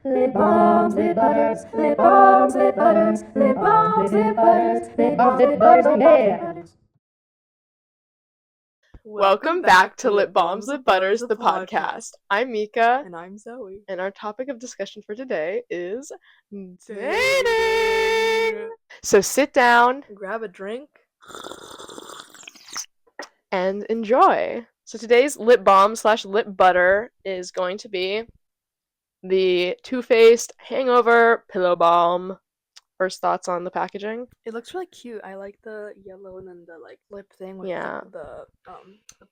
Lip balms, lip butters, lip balms, lip butters, lip balms, lip butters, lip balms, lip butters, yeah. Welcome back to Lip Balms, Lip Butters, the podcast. I'm Mika, And I'm Zoe. and our topic of discussion for today is dating. So sit down Grab a drink. and enjoy. So today's lip balm / lip butter is going to be the Too Faced Hangover Pillow Balm. First thoughts on the packaging? It looks really cute. I like the yellow and then the like lip thing with Yeah. the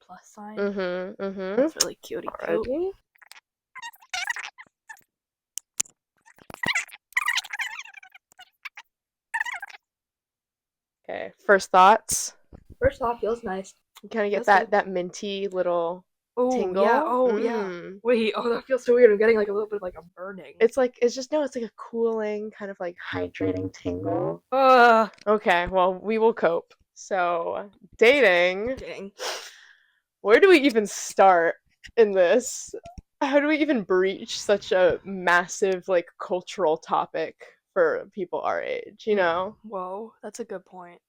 plus sign. Mm-hmm. That's really cute. Alrighty. Okay, first thoughts. First off, feels nice. You kind of get Feels good. that minty little Oh tingle. yeah. Oh yeah. Wait. Oh, that feels so weird. I'm getting like a little bit of like a burning. It's just like a cooling, kind of like hydrating tingle. Ugh. Okay, well, we will cope. So, dating. Dang. Where do we even start in this? How do we even breach such a massive, like, cultural topic for people our age, you know? Whoa, that's a good point.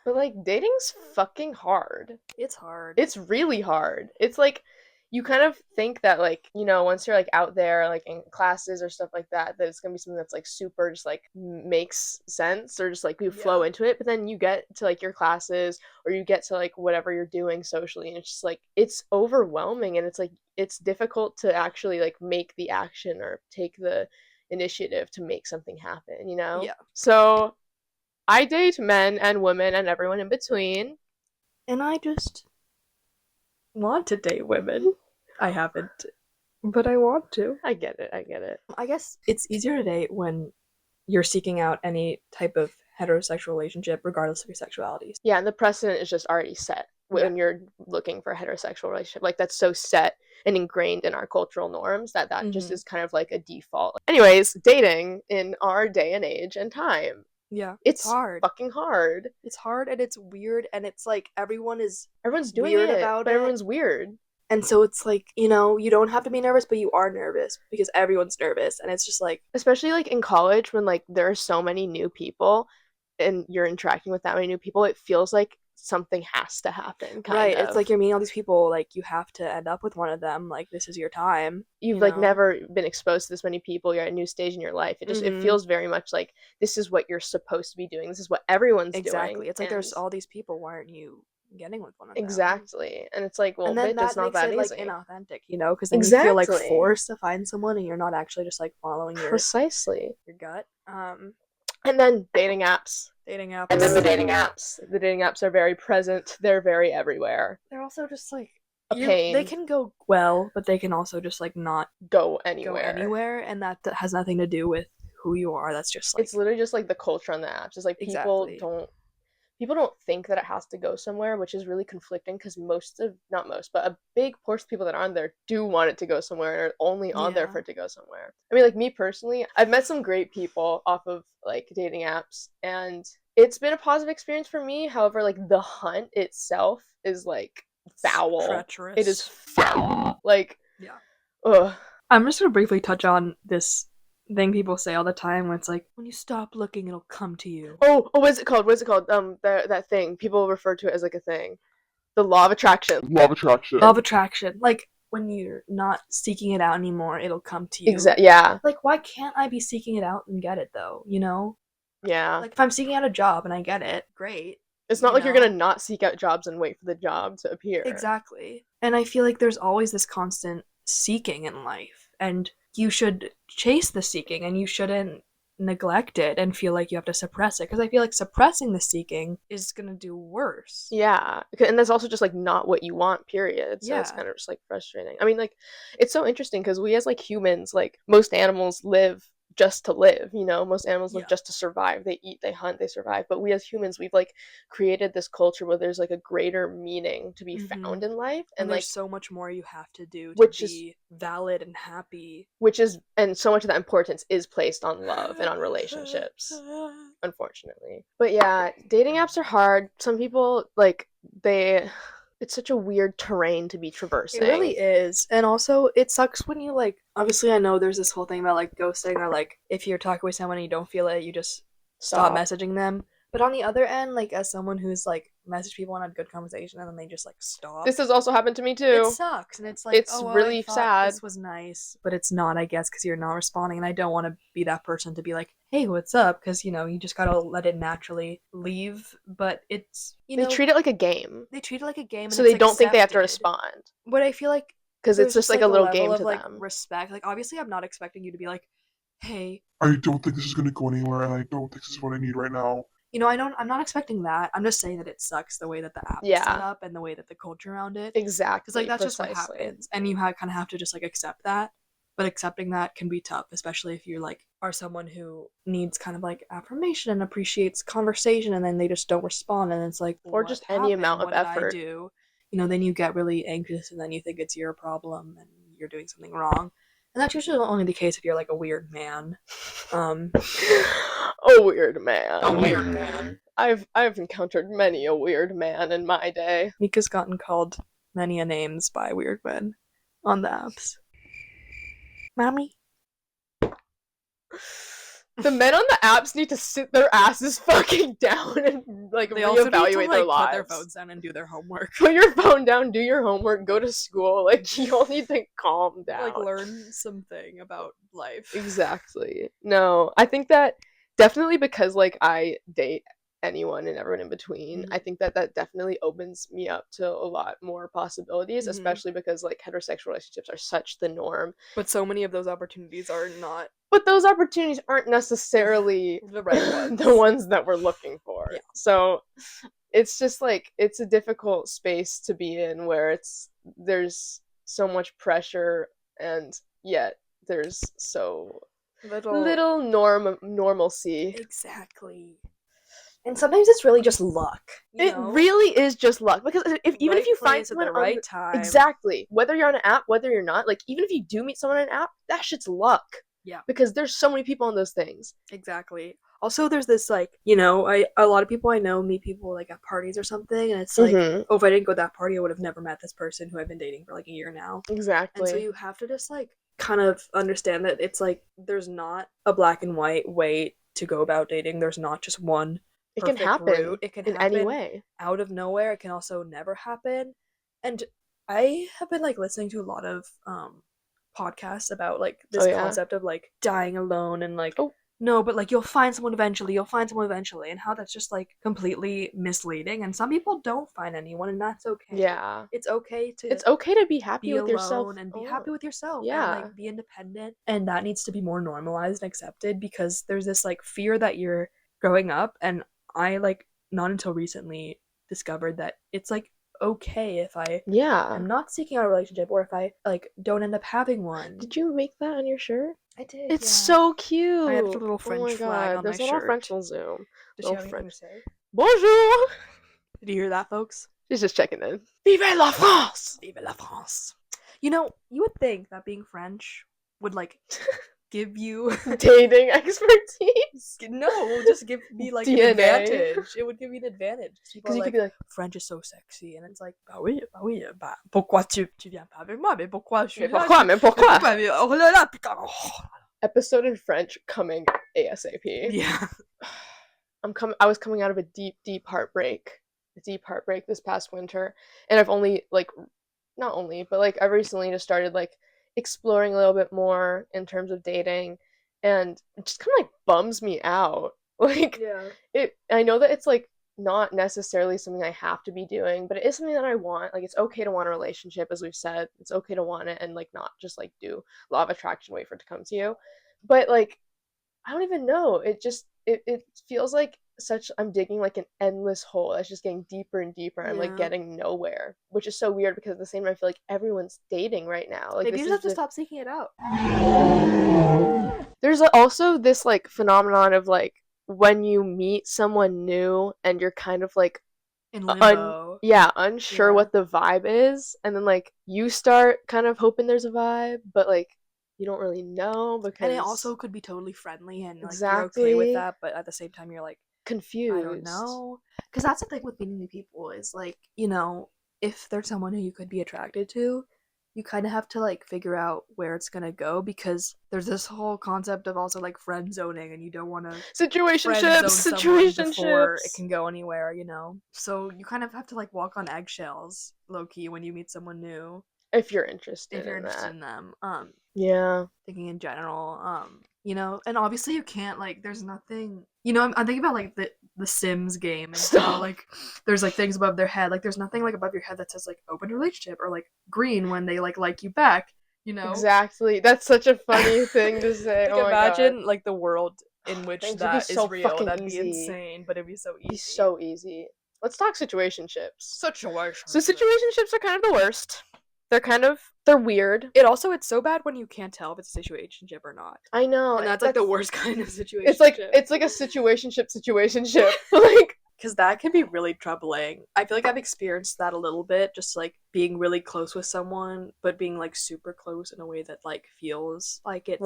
But, like, dating's fucking hard. It's hard. It's really hard. It's like you kind of think that, like, you know, once you're like out there like in classes or stuff like that it's gonna be something that's like super just like makes sense, or just like you flow into it. But then you get to like your classes, or you get to like whatever you're doing socially, and it's just like it's overwhelming, and it's like it's difficult to actually like make the action or take the initiative to make something happen, you know? Yeah. So I date men and women and everyone in between. And I just want to date women. I haven't, but I want to. I get it. I guess it's easier to date when you're seeking out any type of heterosexual relationship, regardless of your sexuality. Yeah, and the precedent is just already set when you're looking for a heterosexual relationship. Like, that's so set and ingrained in our cultural norms that just is kind of like a default. Anyways, dating in our day and age and time. Yeah, It's hard. fucking hard. It's hard, and it's weird, and it's like everyone's doing weird it, about but it. everyone's weird. And so it's like, you know, you don't have to be nervous, but you are nervous because everyone's nervous. And it's just like, especially like in college, when like there are so many new people and you're interacting with that many new people, it feels like something has to happen, kind of. It's like you're meeting all these people, like you have to end up with one of them, like this is your time. You've like never been exposed to this many people. You're at a new stage in your life. It just it feels very much like this is what you're supposed to be doing. This is what everyone's doing. Exactly. It's like there's all these people. Why aren't you getting with one of them? Exactly. And it's like, well, and then it's not that makes easy. Like inauthentic, you know, because then you feel like forced to find someone, and you're not actually just like following your gut. And then dating apps. And then the dating apps. The dating apps are very present. They're very everywhere. They're also just like a pain. They can go well, but they can also just like not go anywhere. And that has nothing to do with who you are. That's just like, it's literally just like the culture on the apps. It's like people don't think that it has to go somewhere, which is really conflicting, because but a big portion of people that are on there do want it to go somewhere and are only on there for it to go somewhere. I mean, like me personally, I've met some great people off of like dating apps, and it's been a positive experience for me. However, like the hunt itself is like foul. Treacherous. It is foul. Like, yeah. Ugh. I'm just gonna briefly touch on this thing people say all the time, when it's like, when you stop looking, it'll come to you. Oh, what's it called? That thing people refer to it as like a thing, the law of attraction. Law of attraction. Like, when you're not seeking it out anymore, it'll come to you. Yeah. Like, why can't I be seeking it out and get it though? You know? Yeah. Like, if I'm seeking out a job and I get it, great. It's not like you're gonna not seek out jobs and wait for the job to appear. Exactly. And I feel like there's always this constant seeking in life, and you should chase the seeking, and you shouldn't neglect it and feel like you have to suppress it, because I feel like suppressing the seeking is gonna do worse. Yeah, and that's also just like not what you want, period. So it's kind of just like frustrating. I mean, like, it's so interesting because we as like humans, like most animals live just to live, you know. Most animals live just to survive. They eat, they hunt, they survive. But we as humans, we've like created this culture where there's like a greater meaning to be found in life, and like there's so much more you have to do to be valid and happy, and so much of that importance is placed on love and on relationships, unfortunately. But yeah, dating apps are hard. Some people, like, It's such a weird terrain to be traversing. It really is. And also, it sucks when you, like, obviously I know there's this whole thing about, like, ghosting, or, like, if you're talking with someone and you don't feel it, you just stop messaging them. But on the other end, like, as someone who's, like, messaged people and had good conversation and then they just, like, stop. This has also happened to me too. It sucks. And it's like, It's really I thought sad. this was nice, but it's not, I guess, because you're not responding. And I don't want to be that person to be like, hey, what's up? Because, you know, you just gotta let it naturally leave. But it's, you know. They treat it like a game. They treat it like a game. And so they don't think they have to accepted. respond. But I feel like, because it's just like a little game of, to like, them. Respect. Like, obviously, I'm not expecting you to be like, hey, I don't think this is going to go anywhere, and I don't think this is what I need right now. you know, I'm not expecting that. I'm just saying that it sucks the way that the app is set up and the way that the culture around it. Exactly. Because, like, that's just what happens. And you kind of have to just, like, accept that. But accepting that can be tough, especially if you're, like, are someone who needs kind of, like, affirmation and appreciates conversation, and then they just don't respond, and it's like, or just any amount of effort. You know, then you get really anxious, and then you think it's your problem, and you're doing something wrong. And that's usually only the case if you're, like, a weird man. A weird man. A weird man. I've encountered many a weird man in my day. Mika's gotten called many a names by weird men on the apps. Mommy? The men on the apps need to sit their asses fucking down and, like, they also need to, reevaluate their like, lives. put their phones down and do their homework. Put your phone down, do your homework, go to school. Like, you all need to calm down. Like, learn something about life. Exactly. No, I think that definitely because, like, I date anyone and everyone in between, I think that definitely opens me up to a lot more possibilities, especially because, like, heterosexual relationships are such the norm. But so many of those opportunities are not. But those opportunities aren't necessarily the right ones. The ones that we're looking for. Yeah. So it's just, like, it's a difficult space to be in where there's so much pressure, and yet there's so little normalcy. Exactly. And sometimes it's really just luck. It really is just luck, because even if you find someone at the right time, exactly, whether you're on an app, whether you're not, like, even if you do meet someone on an app, that shit's luck. Yeah. Because there's so many people on those things. Exactly. Also, there's this, like, you know, a lot of people I know meet people, like, at parties or something, and it's like, oh, if I didn't go to that party, I would have never met this person who I've been dating for, like, a year now. Exactly. And so you have to just, like, kind of understand that it's, like, there's not a black and white way to go about dating. There's not just one It can happen route. It can in happen any way. Out of nowhere. It can also never happen. And I have been, like, listening to a lot of podcasts about, like, this concept of, like, dying alone and, like, no, but, like, you'll find someone eventually, and how that's just, like, completely misleading, and some people don't find anyone, and that's okay. Yeah. It's okay to be happy with yourself and be happy with yourself. Yeah. And, like, be independent, and that needs to be more normalized and accepted, because there's this, like, fear that you're growing up, and I, like, not until recently discovered that it's, like, okay if I am not seeking out a relationship, or if I, like, don't end up having one. Did you make that on your shirt? I did. It's so cute. I have a little French flag on There's my a little shirt. French on Zoom. Does she have anything to say? Bonjour. Did you hear that, folks? She's just checking in. Vive la France! Vive la France! You know, you would think that being French would, like, give you dating expertise. No, just give me, like, DNA. an advantage. It would give me an advantage. Because you could be like, French is so sexy, and it's like, bah oui, pourquoi tu viens pas avec moi, mais pourquoi je suis là? Mais pourquoi? Oh là là, putain. Episode in French coming ASAP. Yeah. I was coming out of a deep heartbreak this past winter, and I've only, like, not only, but, like, I've recently just started, like, exploring a little bit more in terms of dating, and it just kind of, like, bums me out. Like, I know that it's, like, not necessarily something I have to be doing, but it is something that I want. Like, it's okay to want a relationship, as we've said. It's okay to want it, and, like, not just, like, do law of attraction, wait for it to come to you. But, like, I don't even know. It feels like I'm digging, like, an endless hole that's just getting deeper and deeper. I'm, like, getting nowhere, which is so weird, because at the same time I feel like everyone's dating right now. Like, maybe you just have to stop seeking it out. There's also this, like, phenomenon of, like, when you meet someone new and you're kind of, like, in limbo. Unsure what the vibe is, and then, like, you start kind of hoping there's a vibe, but, like, you don't really know, because... And it also could be totally friendly, and, like, you're okay with that, but at the same time you're, like, confused. I don't know. Because that's the thing with meeting new people is, like, you know, if there's someone who you could be attracted to, you kind of have to like figure out where it's gonna go, because there's this whole concept of also like friend zoning, and you don't want to friend zone someone before it can go anywhere, you know. So you kind of have to like walk on eggshells, low key, when you meet someone new. If you're interested If you're in interested that. in them, Yeah. thinking in general, you know, and obviously you can't like. There's nothing, you know. I'm thinking about like the Sims game and how like there's like things above their head. Like there's nothing like above your head that says like open relationship or like green when they like you back. You know. Exactly. That's such a funny thing to say. Like oh my imagine God. like the world in which Things would be that so is real. fucking That'd easy. be insane, but it'd be so easy. It'd be so easy. Let's talk situationships. So Situation. situationships are kind of the worst. They're weird. It's so bad when you can't tell if it's a situationship or not. I know. And that's like the worst kind of situation. It's like a situationship. Like, because that can be really troubling. I feel like I've experienced that a little bit, just like being really close with someone, but being like super close in a way that like feels like it's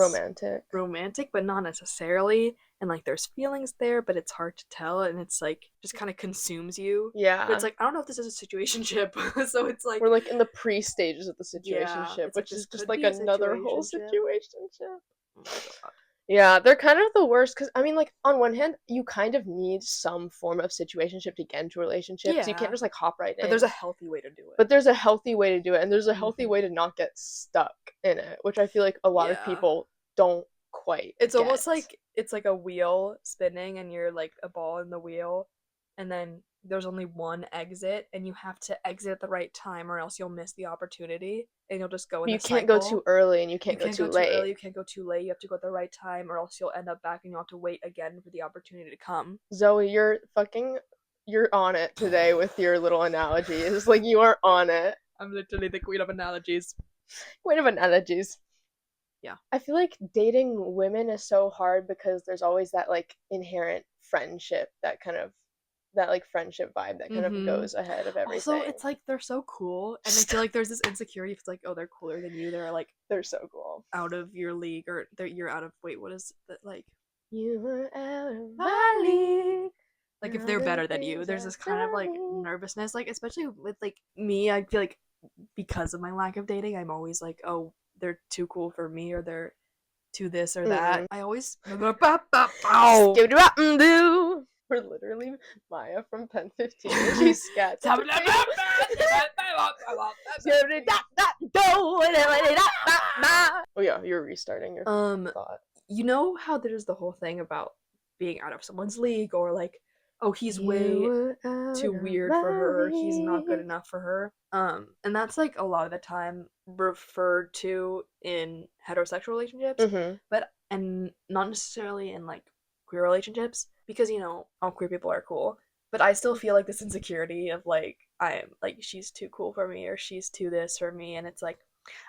romantic, but not necessarily. And like there's feelings there, but it's hard to tell, and it's like just kind of consumes you. Yeah. But it's like I don't know if this is a situationship, so it's like we're like in the pre-stages of the situationship, yeah, which like, is just like another whole situationship. Oh my God. Yeah, they're kind of the worst because, I mean, like, on one hand, you kind of need some form of situationship to get into a relationship. So you can't just, like, hop right in. But there's a healthy way to do it. And there's a healthy way to not get stuck in it, which I feel like a lot of people don't quite It's get. almost like it's like a wheel spinning and you're, like, a ball in the wheel, and then there's only one exit, and you have to exit at the right time or else you'll miss the opportunity, and you'll just go in the cycle. You can't go too early and you can't go too late. You can't go too late. You have to go at the right time or else you'll end up back and you'll have to wait again for the opportunity to come. Zoe, you're on it today with your little analogies. Like, you are on it. I'm literally the queen of analogies. Yeah. I feel like dating women is so hard because there's always that, like, inherent friendship, that like friendship vibe that kind of goes ahead of everything. Also, it's like they're so cool, and I feel like there's this insecurity if it's like, oh, they're cooler than you. They're so cool. Out of your league, or you're out of what is that like? You were out of my league. Like if they're better than you, there's this kind of like nervousness, like especially with like me. I feel like because of my lack of dating, I'm always like, oh, they're too cool for me, or they're too this or that. I always We're literally Maya from Pen 15. She scats. Oh yeah, you're restarting your thought. You know how there's the whole thing about being out of someone's league, or like, oh, he's way too weird for her, he's not good enough for her. And that's like a lot of the time referred to in heterosexual relationships, but and not necessarily in like queer relationships, because you know all queer people are cool, but I still feel like this insecurity of like I'm like she's too cool for me or she's too this for me, and it's like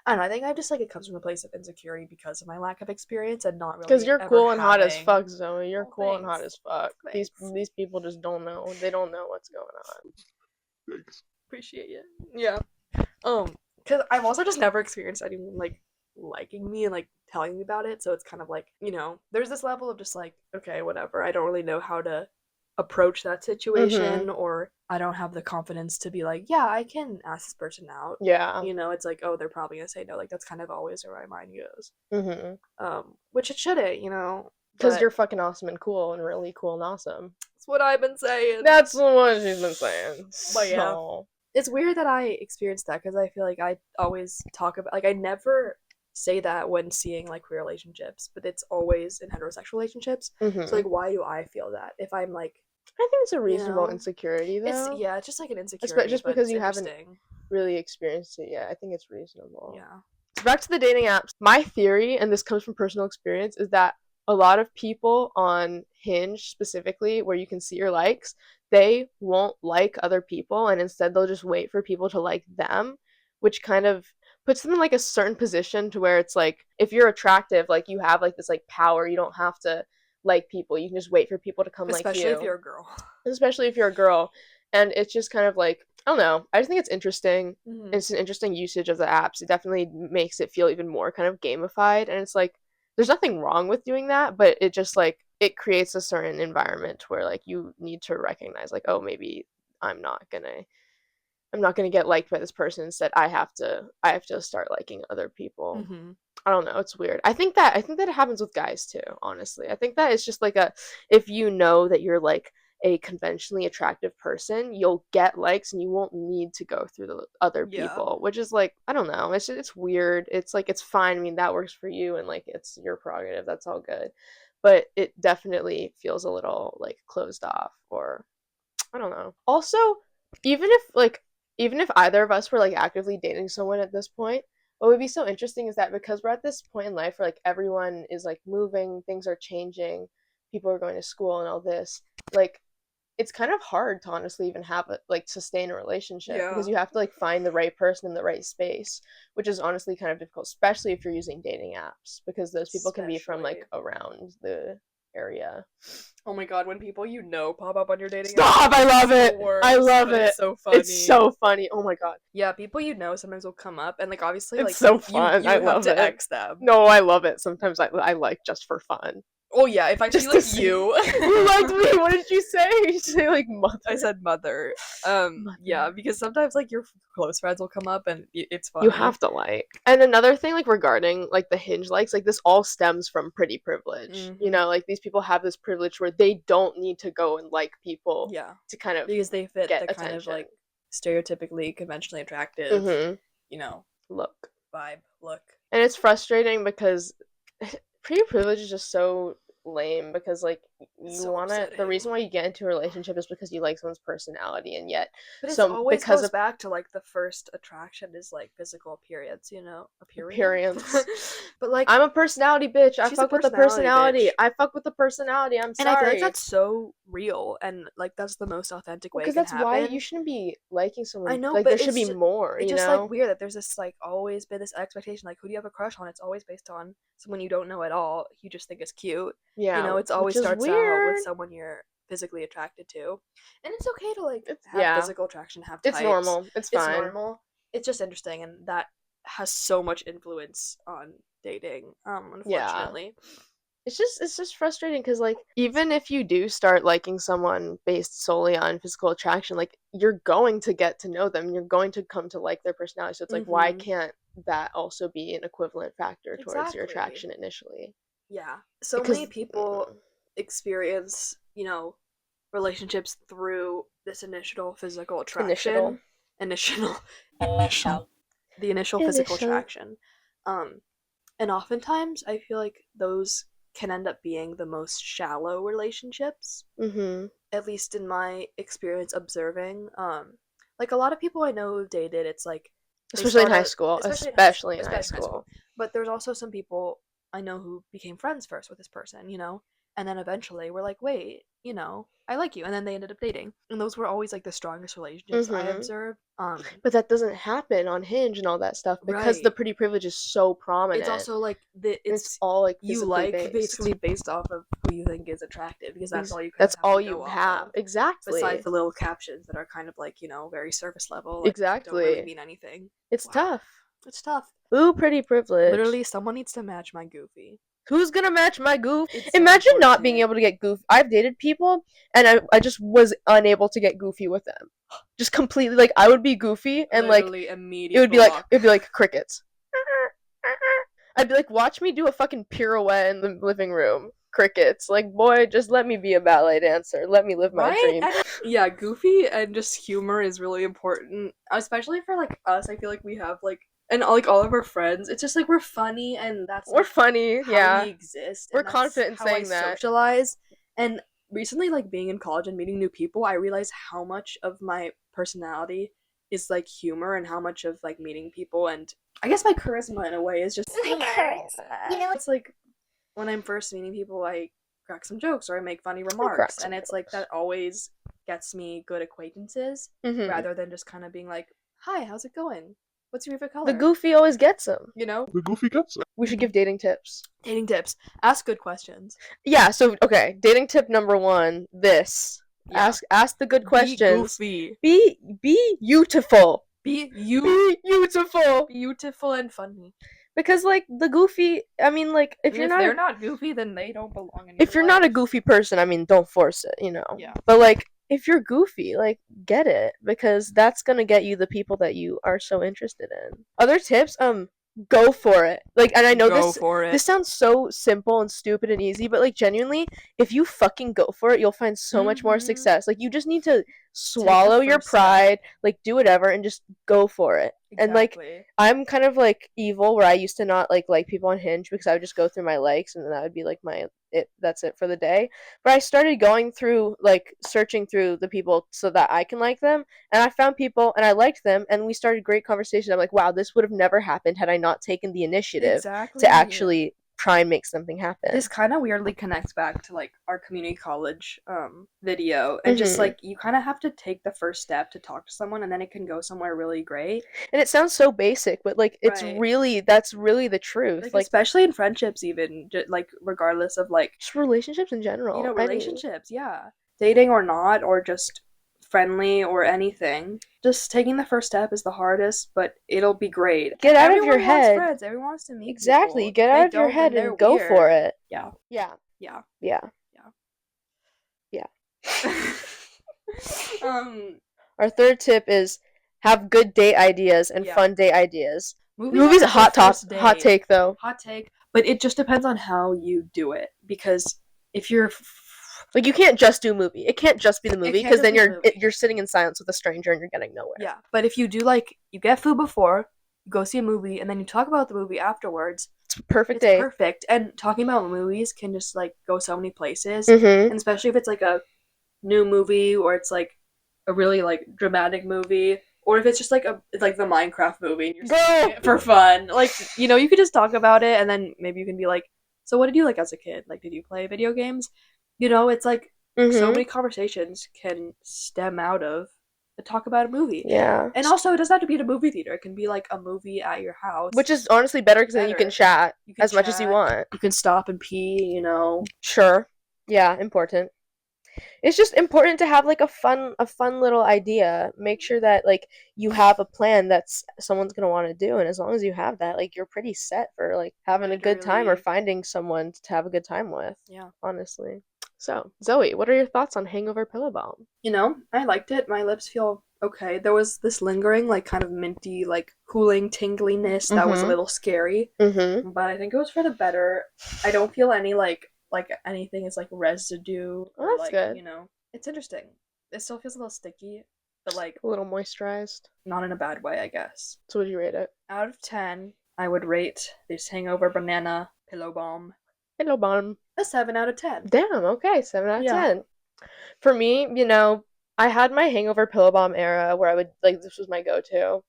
I don't know, I think I just like it comes from a place of insecurity because of my lack of experience and not really because you're cool and hot as fuck, Zoe. You're cool thanks. And hot as fuck. These people just don't know. They don't know what's going on. Thanks. Appreciate you. Yeah. Because I've also just never experienced anyone like liking me and like telling me about it, so it's kind of like, you know, there's this level of just like, okay, whatever, I don't really know how to approach that situation, or I don't have the confidence to be like, yeah, I can ask this person out. Yeah, you know, it's like, oh, they're probably gonna say no. Like that's kind of always where my mind goes. Which it shouldn't, you know, because you're fucking awesome and cool and really cool and awesome. That's what I've been saying. That's what she's been saying. But yeah, it's weird that I experienced that, because I feel like I always talk about, like, I never say that when seeing like queer relationships, but it's always in heterosexual relationships. So like, why do I feel that if I'm like, I think it's a reasonable insecurity though. It's just like an insecurity, just because you haven't really experienced it yet. I think it's reasonable. Yeah. So back to the dating apps. My theory, and this comes from personal experience, is that a lot of people on Hinge specifically, where you can see your likes, they won't like other people, and instead they'll just wait for people to like them, which kind of puts them in like a certain position to where it's like, if you're attractive, like you have like this like power, you don't have to like people, you can just wait for people to come like you. Especially if you're a girl. Especially if you're a girl. And it's just kind of like, I don't know, I just think it's interesting. It's an interesting usage of the apps. It definitely makes it feel even more kind of gamified, and it's like, there's nothing wrong with doing that, but it just like, it creates a certain environment where like you need to recognize like, oh, maybe I'm not gonna I'm not going to get liked by this person. Instead, I have to start liking other people. Mm-hmm. I don't know, it's weird. I think that it happens with guys too, honestly. I think that it's just like if you know that you're like a conventionally attractive person, you'll get likes and you won't need to go through the other Yeah. people, which is like, I don't know, it's weird. It's like, it's fine. I mean, that works for you and like it's your prerogative. That's all good. But it definitely feels a little like closed off, or I don't know. Also, even if either of us were like actively dating someone at this point, what would be so interesting is that because we're at this point in life where like everyone is like moving, things are changing, people are going to school and all this, like it's kind of hard to honestly even have a like sustain a relationship because you have to like find the right person in the right space, which is honestly kind of difficult, especially if you're using dating apps, because those people can be from like around the area. Oh my god, when people pop up on your dating Stop! I love it! I love it! It's so funny. It's so funny. Oh my god. Yeah, people sometimes will come up and like obviously It's like so fun. you I have love to it. X them. No, I love it. Sometimes I like just for fun. Oh yeah, if I Just see to like see- you. You liked me. What did you say? You say like mother. I said mother. Yeah, because sometimes like your close friends will come up and it's funny. You have to like. And another thing, like regarding like the Hinge likes, like this all stems from pretty privilege. Mhm. You know, like these people have this privilege where they don't need to go and like people to kind of because they fit get the kind of attention. like stereotypically conventionally attractive, look. vibe look. And it's frustrating because pretty privilege is just so lame, because like you want to, the reason why you get into a relationship is because you like someone's personality, and yet But it some always because goes of back to like the first attraction is like physical appearance, appearance. But like I'm a personality bitch. I She's a fuck with the personality personality. bitch. I fuck with the personality. I'm and sorry. I feel like that's so real and like that's the most authentic way it because can that's happen. why you shouldn't be liking someone. I know, like but there should it's be ju- more. It's you just know, like weird that there's this like always been this expectation like who do you have a crush on? It's always based on someone you don't know at all. You just think is cute. yeah. It's always which is starts out weird. with someone you're physically attracted to, and it's okay to like have yeah. physical attraction, have types. It's normal. It's fine. It's normal. It's just interesting, and that has so much influence on dating. Unfortunately. It's just frustrating because like even if you do start liking someone based solely on physical attraction, like you're going to get to know them, you're going to come to like their personality. So it's like, why Mhm. can't that also be an equivalent factor towards your Exactly. attraction initially? Yeah. So Because- many people experience, relationships through this initial physical attraction. Initial. The initial physical Initial. attraction. And oftentimes I feel like those can end up being the most shallow relationships. Mm-hmm. At least in my experience observing. Like a lot of people I know who've dated, it's like they Especially in start high out- school. especially Especially in high especially school. But there's also some people I know who became friends first with this person, and then eventually we're like, wait, I like you, and then they ended up dating, and those were always like the strongest relationships I Mhm. observed. But that doesn't happen on Hinge and all that stuff because Right. the pretty privilege is so prominent. It's also like it's all like you physically like based. basically based off of who you think is attractive because that's all you. That's kind of all to you go off have. of. Exactly. Besides the little captions that are kind of like very surface level. Like, Exactly. Don't really mean anything. It's Wow. tough. It's tough. Ooh, pretty privilege. Literally, someone needs to match my Goofy. Who's gonna match my goof? It's so Imagine not being unfortunate. able to get goofy. I've dated people and I just was unable to get goofy with them. Just completely like I would be goofy and like Literally it would be like crickets. I'd be like, watch me do a fucking pirouette in the living room. Crickets. Like, boy, just let me be a ballet dancer. Let me live my dream. Yeah, Goofy and just humor is really important, especially for like us. I feel like we have like and like all of our friends. It's just like we're funny and that's We're like, funny, how yeah. we exist. We're and that's confident in how saying I that. Socialize and recently, like being in college and meeting new people, I realized how much of my personality is like humor and how much of like meeting people and I guess my charisma in a way is just it's like when I'm first meeting people I crack some jokes or I make funny remarks and it's like that always gets me good acquaintances Mhm. rather than just kind of being like, hi, how's it going? What's your favorite color? The goofy always gets them. The Goofy gets it. We should give dating tips. Dating tips. Ask good questions. Yeah, so okay, dating tip number 1, this. Yeah. Ask the good questions. Be Be beautiful. Be Be beautiful. beautiful and funny. Because like the goofy, I mean like if And you're if not they're not goofy, then they don't belong in if your you're not a life. goofy person, I mean don't force it, Yeah. But like if you're goofy, like, get it, because that's gonna get you the people that you are so interested in. Other tips, go for it. Like, and I know Go for it. this sounds so simple and stupid and easy, but like genuinely, if you fucking go for it, you'll find so much more Mhm. success. Like, you just need to swallow your first step. pride, like do whatever and just go for it. And like Exactly. I'm kind of like evil where I used to not like people on Hinge because I would just go through my likes and then that would be like that's it for the day. But I started going through like searching through the people so that I can like them, and I found people and I liked them and we started great conversation. I'm like, wow, this would have never happened had I not taken the initiative Exactly. to actually try and make something happen. This kind of weirdly connects back to like our community college video, and just Mhm. like you kind of have to take the first step to talk to someone, and then it can go somewhere really great. And it sounds so basic, but like it's Right. really that's really the truth. Like especially in friendships, even like regardless of like just relationships in general. any- relationships, yeah, dating or not, or just friendly or anything. Just taking the first step is the hardest, but it'll be great. Get out of Everyone your wants head. friends. Everyone wants to meet Exactly. people. Get If they out of your don't, head then they're and go weird. for it. Yeah. Yeah. Yeah. Yeah. Yeah. Our third tip is have good date ideas and Yeah. fun date ideas. Movies a are hot the first hot date. take though. Hot take, but it just depends on how you do it, because if you're Like you can't just do a movie. It can't just be the movie can't because just then be the you're movie. you're sitting in silence with a stranger and you're getting nowhere. yeah, but if you do like you get food before, you go see a movie, and then you talk about the movie afterwards, It's a perfect it's date. perfect. And talking about movies can just like go so many places, Mhm. and especially if it's like a new movie or it's like a really like dramatic movie, or if it's just like it's like the Minecraft movie and you're seeing it for fun. Like, you could just talk about it, and then maybe you can be like, so what did you like as a kid? Like, did you play video games? It's like so Mhm. many conversations can stem out of the talk about a movie. Yeah. And also, it doesn't have to be at a movie theater. It can be like a movie at your house. Which is honestly better because then you can Better. chat You can as much as you chat. want. You can stop and pee, Sure. Yeah, important. It's just important to have like a fun little idea. Make sure that like you have a plan that's someone's gonna want to do, and as long as you have that, like you're pretty set for like having a good time or Literally. finding someone to have a good time with. Yeah. Honestly. So, Zoe, what are your thoughts on Hangover Pillow Balm? I liked it. My lips feel okay. There was this lingering, like, kind of minty, like, cooling tingliness that was a Mhm. little scary, Mm-hmm. but I think it was for the better. I don't feel any, like anything is, like, residue. Oh, or, that's like, good. It's interesting. It still feels a little sticky, but, like, A little moisturized. not in a bad way, I guess. So would you rate it? Out of 10, I would rate this Hangover Banana Pillow Balm Pillow Balm. a 7 out of 10. Damn, okay, 7 out of Yeah. 10. For me, I had my Hangover Pillow Balm era where I would, like, this was my go-to,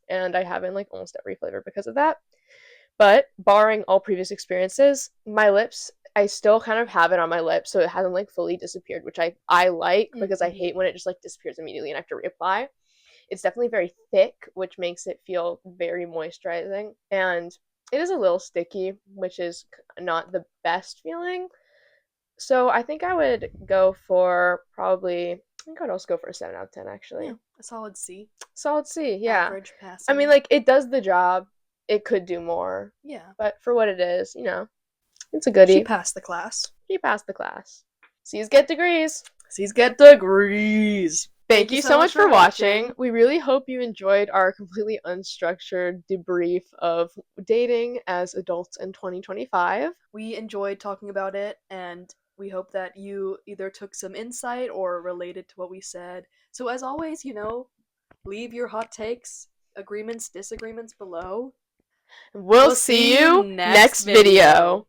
and I have in, like, almost every flavor because of that. But, barring all previous experiences, my lips, I still kind of have it on my lips, so it hasn't, like, fully disappeared, which I like, because I hate when it just, like, disappears immediately and I have to reapply. It's definitely very thick, which makes it feel very moisturizing, and it is a little sticky, which is not the best feeling. So I think I would go for I think I'd also go for a 7 out of 10, actually. Yeah, a solid C. Solid C, yeah. Average passing. I mean, like, it does the job. It could do more. Yeah. But for what it is, it's a goodie. She passed the class. She passed the class. C's get degrees. C's get degrees. Thank you so much for watching. We really hope you enjoyed our completely unstructured debrief of dating as adults in 2025. We enjoyed talking about it, and we hope that you either took some insight or related to what we said. So as always, leave your hot takes, agreements, disagreements below. We'll see you next video.